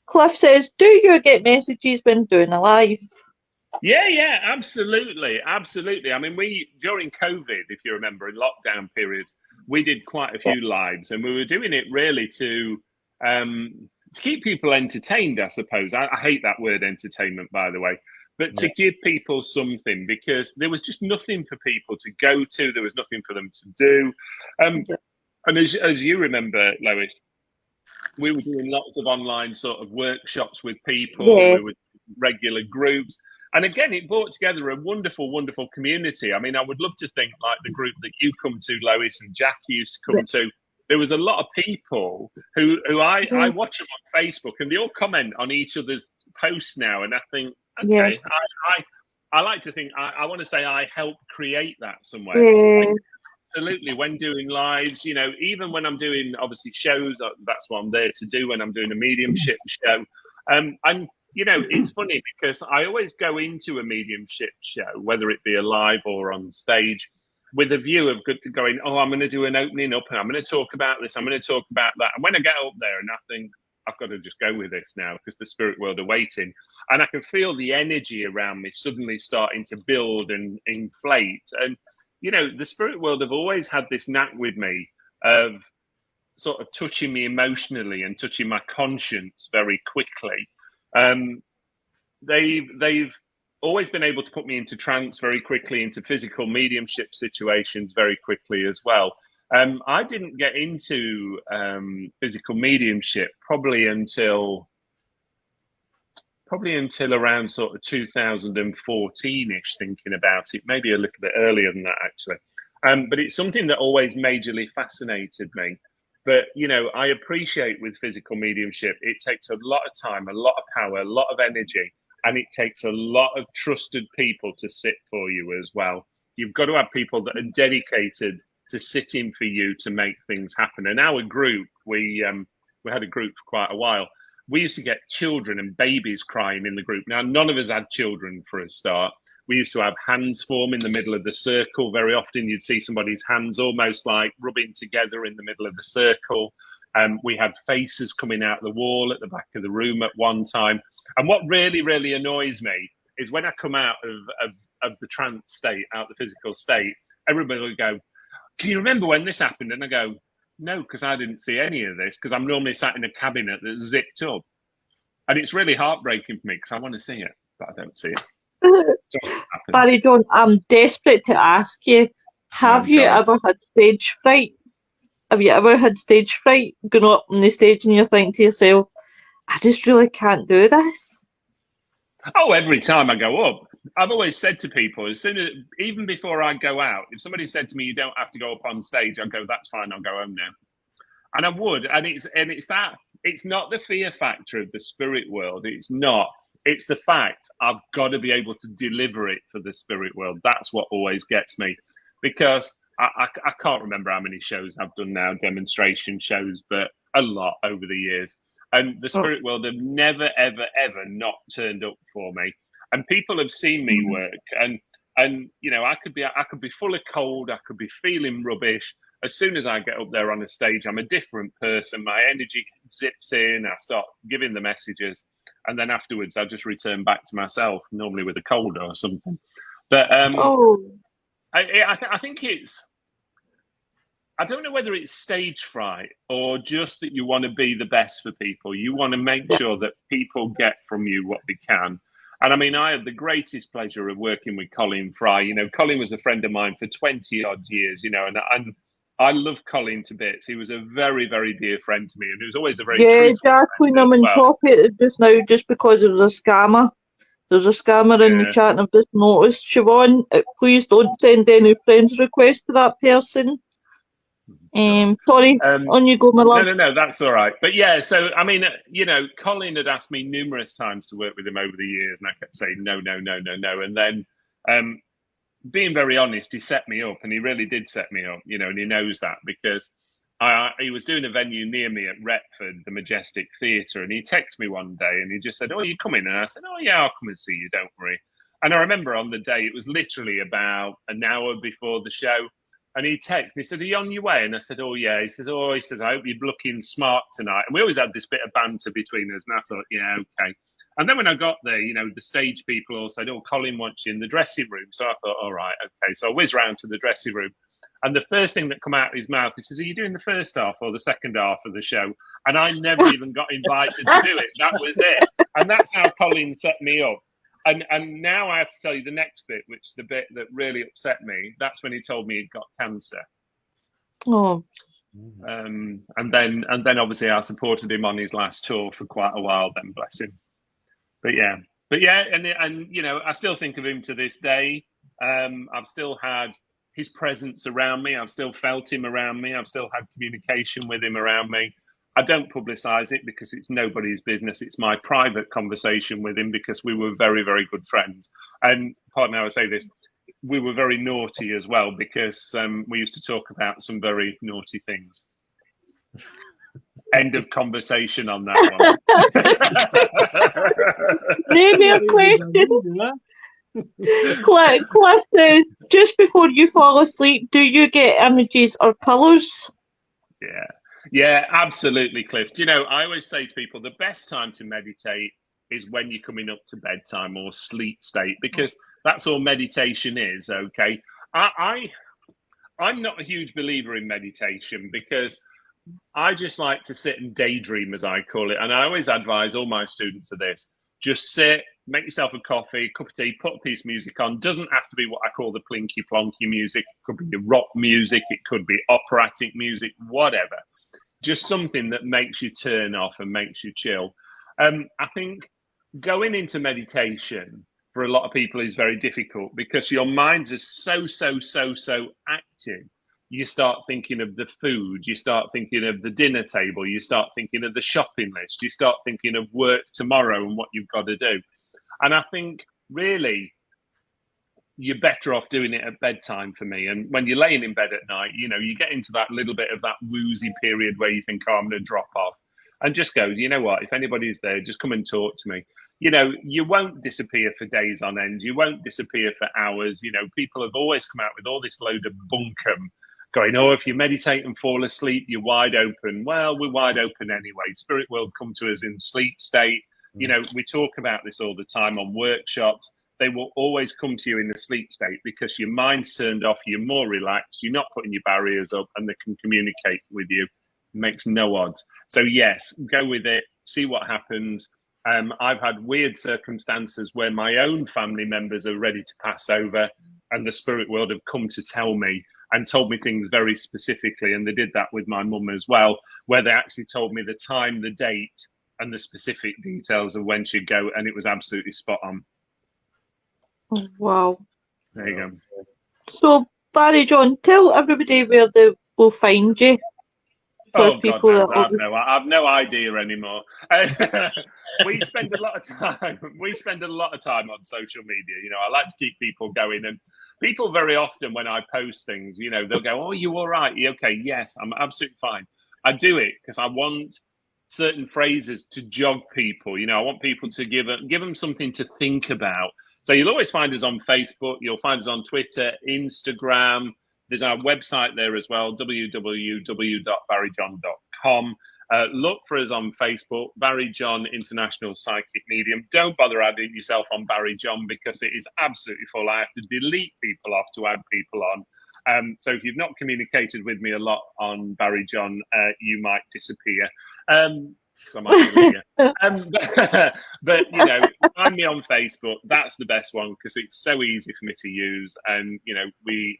Cliff says, do you get messages when doing a live? Yeah, absolutely. I mean, during COVID, if you remember, in lockdown periods, we did quite a few lives, and we were doing it really to keep people entertained, I suppose. I hate that word entertainment, by the way. But to give people something, because there was just nothing for people to go to. There was nothing for them to do. And as you remember, Lois, we were doing lots of online sort of workshops with people. We were regular groups. And again, it brought together a wonderful, wonderful community. I mean, I would love to think like the group that you come to, Lois, and Jack used to come to. There was a lot of people who I watch them on Facebook, and they all comment on each other's posts now. And I think, okay, I like to think, I want to say I helped create that somewhere. Absolutely. When doing lives, you know, even when I'm doing obviously shows, that's what I'm there to do when I'm doing a mediumship show. And, you know, it's funny because I always go into a mediumship show, whether it be a live or on stage, with a view of going, oh, I'm going to do an opening up and I'm going to talk about this, I'm going to talk about that. And when I get up there and I think, I've got to just go with this now because the spirit world are waiting. And I can feel the energy around me suddenly starting to build and inflate. And, you know, the spirit world have always had this knack with me of sort of touching me emotionally and touching my conscience very quickly. They've always been able to put me into trance very quickly, into physical mediumship situations very quickly as well. I didn't get into physical mediumship probably until around sort of 2014-ish, thinking about it, maybe a little bit earlier than that, actually. But it's something that always majorly fascinated me. But, you know, I appreciate with physical mediumship, it takes a lot of time, a lot of power, a lot of energy, and it takes a lot of trusted people to sit for you as well. You've got to have people that are dedicated to sit in for you to make things happen. And our group, we had a group for quite a while. We used to get children and babies crying in the group. Now, none of us had children for a start, We used to have hands form in the middle of the circle. Very often you'd see somebody's hands almost like rubbing together in the middle of the circle. We had faces coming out the wall at the back of the room at one time. And what really, really annoys me is when I come out of the trance state, out the physical state, everybody will go, "Can you remember when this happened?" And I go, "No, because I didn't see any of this, because I'm normally sat in a cabinet that's zipped up." And it's really heartbreaking for me because I want to see it, but I don't see it. Barry John, I'm desperate to ask you, have you ever had stage fright? Have you ever had stage fright going up on the stage and you're thinking to yourself, I just really can't do this? Oh, every time I go up. I've always said to people, even before I go out, if somebody said to me, "You don't have to go up on stage," I'd go, "That's fine, I'll go home now." And I would. And it's not the fear factor of the spirit world. It's not. It's the fact I've got to be able to deliver it for the spirit world. That's what always gets me, because I can't remember how many shows I've done now, demonstration shows, but a lot over the years. And the spirit world have never, ever, ever not turned up for me. And people have seen me work, and you know, I could be full of cold, I could be feeling rubbish. As soon as I get up there on a stage, I'm a different person. My energy zips in. I start giving the messages, and then afterwards, I just return back to myself, normally with a cold or something. But I think it's. I don't know whether it's stage fright or just that you want to be the best for people. You want to make sure that people get from you what they can. And I mean, I had the greatest pleasure of working with Colin Fry. You know, Colin was a friend of mine for 20 odd years, you know, and I love Colin to bits. He was a very, very dear friend to me, and he was always a very Jacqueline, I'm on top of it just now just because it was a scammer. There's a scammer in the chat, and I've just noticed. Siobhan, please don't send any friends requests to that person. Sorry, on you go, my love. No, that's all right. But yeah, so I mean, you know, Colin had asked me numerous times to work with him over the years, and I kept saying no. And then, being very honest, he set me up, and he really did set me up, you know, and he knows that because he was doing a venue near me at Retford, the Majestic Theatre, and he texted me one day, and he just said, "Oh, you coming?" And I said, "Oh yeah, I'll come and see you. Don't worry." And I remember on the day, it was literally about an hour before the show. And he texted me, he said, "Are you on your way?" And I said, "Oh, yeah." He says, "I hope you're looking smart tonight." And we always had this bit of banter between us. And I thought, yeah, okay. And then when I got there, you know, the stage people all said, "Oh, Colin wants you in the dressing room." So I thought, all right, okay. So I whizzed round to the dressing room. And the first thing that came out of his mouth, he says, "Are you doing the first half or the second half of the show?" And I never even got invited to do it. That was it. And that's how Colin set me up. And now I have to tell you the next bit, which is the bit that really upset me. That's when he told me he'd got cancer. Oh. And then obviously I supported him on his last tour for quite a while. Then bless him. But yeah, and you know, I still think of him to this day. I've still had his presence around me. I've still felt him around me. I've still had communication with him around me. I don't publicise it because it's nobody's business. It's my private conversation with him because we were very, very good friends. And pardon how I say this, we were very naughty as well because we used to talk about some very naughty things. End of conversation on that one. Name me a question. Cliff, just before you fall asleep, do you get images or colours? Yeah, absolutely, Cliff. Do you know, I always say to people, the best time to meditate is when you're coming up to bedtime or sleep state, because that's all meditation is, okay? I'm not a huge believer in meditation because I just like to sit and daydream, as I call it. And I always advise all my students of this. Just sit, make yourself a coffee, cup of tea, put a piece of music on. Doesn't have to be what I call the plinky plonky music. It could be rock music. It could be operatic music, whatever. Just something that makes you turn off and makes you chill. I think going into meditation for a lot of people is very difficult because your minds are so active. You start thinking of the food, you start thinking of the dinner table, you start thinking of the shopping list, you start thinking of work tomorrow and what you've got to do. And I think really you're better off doing it at bedtime for me. And when you're laying in bed at night, you know, you get into that little bit of that woozy period where you think, oh, I'm going to drop off, and just go, you know what, if anybody's there, just come and talk to me. you know, you won't disappear for days on end. You won't disappear for hours. You know, people have always come out with all this load of bunkum going, oh, if you meditate and fall asleep, you're wide open. Well, we're wide open anyway. Spirit world come to us in sleep state. You know, we talk about this all the time on workshops. They will always come to you in the sleep state because your mind's turned off, you're more relaxed, you're not putting your barriers up, and they can communicate with you. It makes no odds. So yes, go with it, see what happens. I've had weird circumstances where my own family members are ready to pass over, and the spirit world have come to tell me and told me things very specifically. And they did that with my mum as well, where they actually told me the time, the date, and the specific details of when she'd go, and it was absolutely spot on. Oh, wow. There you go. So, Barry John, tell everybody where they will find you. Oh God, no, I've no idea anymore. We spend a lot of time. We spend a lot of time on social media. You know, I like to keep people going, and people very often when I post things, you know, they'll go, "Oh, you all right? You okay?" Yes, I'm absolutely fine. I do it because I want certain phrases to jog people. You know, I want people to give them something to think about. So you'll always find us on Facebook. You'll find us on Twitter, Instagram. There's our website there as well, www.barryjohn.com. Look for us on Facebook, Barry John International Psychic Medium. Don't bother adding yourself on Barry John because it is absolutely full. I have to delete people off to add people on. So if you've not communicated with me a lot on Barry John, you might disappear. I might delete you. But you know, find me on Facebook. That's the best one because it's so easy for me to use, and you know,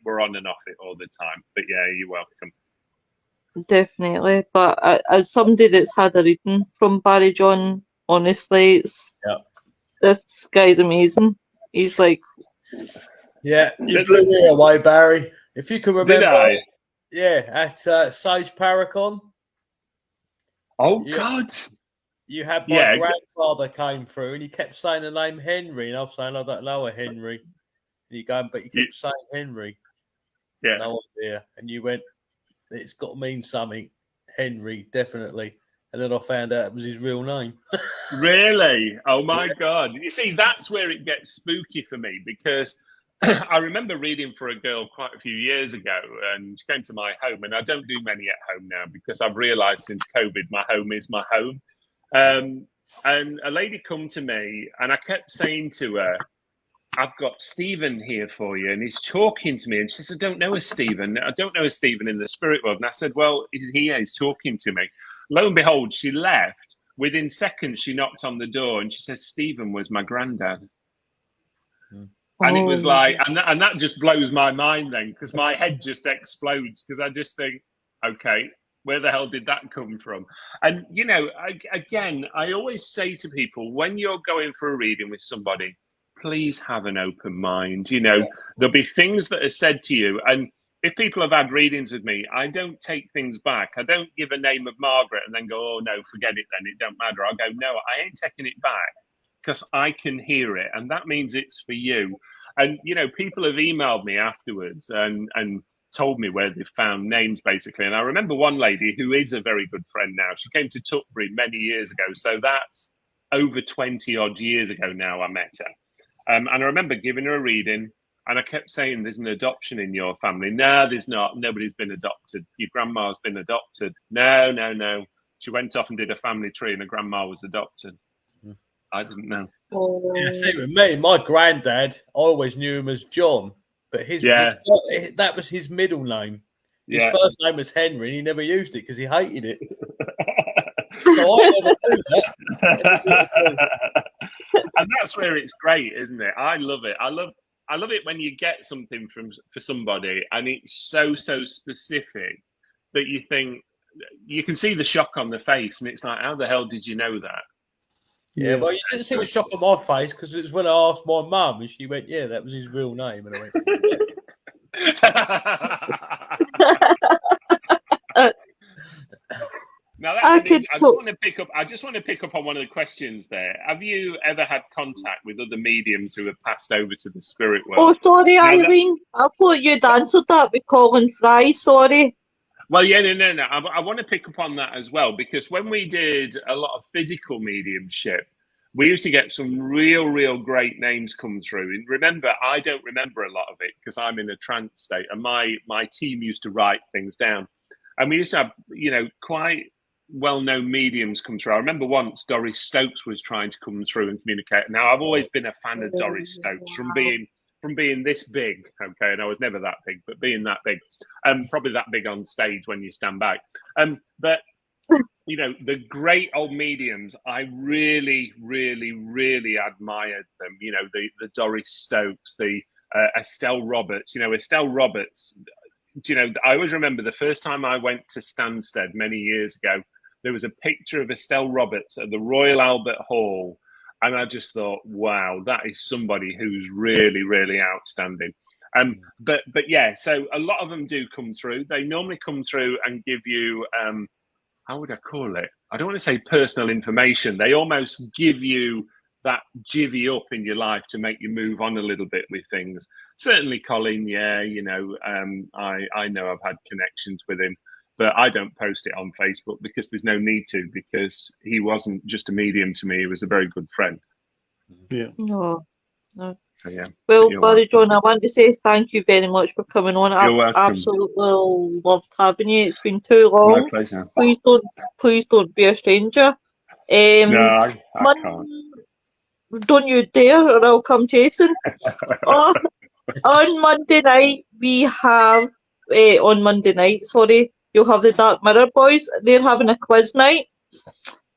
we're on and off it all the time. But yeah, you're welcome. Definitely. But as somebody that's had a reading from Barry John, honestly, this guy's amazing. He's like, yeah, you blew me away, Barry. If you can remember, did I? Yeah, at Sage Paracon. Oh God! You had my grandfather came through, and he kept saying the name Henry, and I was saying I don't know a Henry. And you going, but you kept saying Henry. Yeah. No idea. And you went, it's got to mean something. Henry, definitely. And then I found out it was his real name. Really? Oh my God! You see, that's where it gets spooky for me because I remember reading for a girl quite a few years ago, and she came to my home, and I don't do many at home now because I've realised since COVID, my home is my home. And a lady come to me, and I kept saying to her, "I've got Stephen here for you," and he's talking to me, and she said, "I don't know a Stephen. I don't know a Stephen in the spirit world." And I said, "Well, he's talking to me." Lo and behold, she left. Within seconds, she knocked on the door, and she says, "Stephen was my granddad." And it was like, and that just blows my mind then, because my head just explodes, because I just think, okay, where the hell did that come from? And, you know, again, I always say to people, when you're going for a reading with somebody, please have an open mind. You know, there'll be things that are said to you. And if people have had readings with me, I don't take things back. I don't give a name of Margaret and then go, oh, no, forget it then. It don't matter. I'll go, no, I ain't taking it back. Because I can hear it, and that means it's for you. And you know, people have emailed me afterwards and told me where they found names, basically. And I remember one lady who is a very good friend now. She came to Tutbury many years ago, so that's over 20 odd years ago now. I met her, and I remember giving her a reading, and I kept saying, "There's an adoption in your family." No, there's not. Nobody's been adopted. Your grandma's been adopted. No. She went off and did a family tree, and her grandma was adopted. I didn't know. Yeah, see, with me, my granddad, I always knew him as John, but that was his middle name. His first name was Henry, and he never used it because he hated it. So I never knew that. And that's where it's great, isn't it? I love it. I love it when you get something for somebody, and it's so specific that you think you can see the shock on the face, and it's like, how the hell did you know that? Yeah, well, you didn't see the shock on my face because it was when I asked my mum, and she went, "Yeah, that was his real name." And I went, Now I just want to pick up on one of the questions there. Have you ever had contact with other mediums who have passed over to the spirit world? Oh, sorry, Eileen. I thought you'd answered that with Colin Fry. Sorry. Well, yeah, no. I want to pick up on that as well, because when we did a lot of physical mediumship, we used to get some real great names come through. And remember, I don't remember a lot of it because I'm in a trance state, and my team used to write things down. And we used to have, quite well-known mediums come through. I remember once Doris Stokes was trying to come through and communicate. Now, I've always been a fan of Doris Stokes from being this big, okay, and I was never that big, but being that big, probably that big on stage when you stand back. But the great old mediums, I really admired them. The Doris Stokes, the Estelle Roberts. Estelle Roberts. I always remember the first time I went to Stansted many years ago. There was a picture of Estelle Roberts at the Royal Albert Hall, and I just thought, wow, that is somebody who's really outstanding. But yeah, so a lot of them do come through. They normally come through and give you how would I call it? I don't want to say personal information. They almost give you that jivvy up in your life to make you move on a little bit with things. Certainly Colin, yeah, I know I've had connections with him, but I don't post it on Facebook because there's no need to, because he wasn't just a medium to me. He was a very good friend. Yeah. No. So, yeah. Well, Barry John, I want to say thank you very much for coming on. I've absolutely loved having you. It's been too long. My pleasure. Please don't be a stranger. No, I can't. Don't you dare, or I'll come chasing. On Monday night, you'll have the Dark Mirror Boys. They're having a quiz night.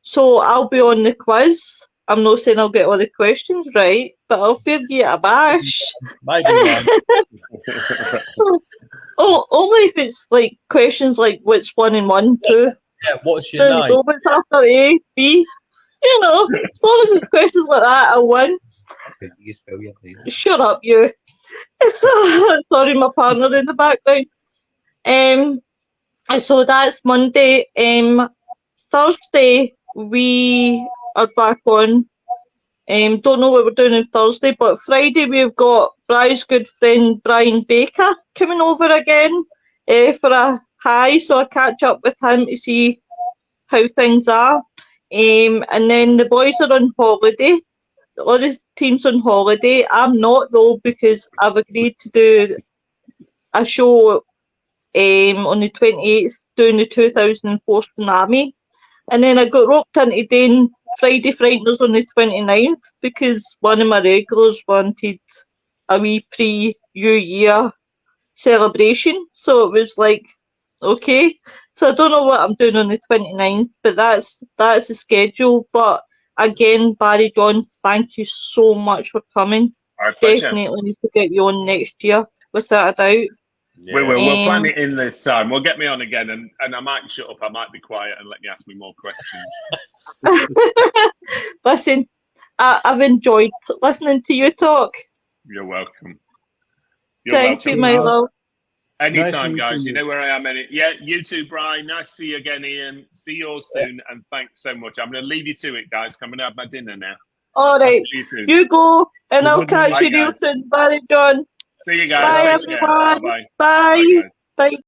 So I'll be on the quiz. I'm not saying I'll get all the questions right, but I'll give you a bash. Maybe one. Only if it's like questions like which one and 1, 2. Yeah, what's your name? What's after A, B. As long as it's questions like that, I'll win. Shut up, you. Sorry, my partner in the background. So that's Monday. Thursday, we are back on. Don't know what we're doing on Thursday, but Friday we've got Bry's good friend Brian Baker coming over again for a hi. So I catch up with him to see how things are. And then the boys are on holiday. All the team's on holiday. I'm not though, because I've agreed to do a show on the 28th doing the 2004 tsunami. And then I got roped into doing Friday Frighteners on the 29th because one of my regulars wanted a wee pre-New Year celebration. So it was like, okay. So I don't know what I'm doing on the 29th, but that's the schedule. But again, Barry John, thank you so much for coming. Our pleasure. Definitely need to get you on next year, without a doubt. Yeah. We will. We'll plan it in this time. We'll get me on again, and I might shut up. I might be quiet and let you ask me more questions. Listen, I've enjoyed listening to you talk. You're welcome. Thank you, my love. Anytime, guys. You know where I am. Yeah, you too, Brian. Nice to see you again, Ian. See you all soon, and thanks so much. I'm going to leave you to it, guys. I'm going to have my dinner now. All right. You go, and I'll catch you real soon. Barry John. See you guys. Bye, everyone. Bye. Bye.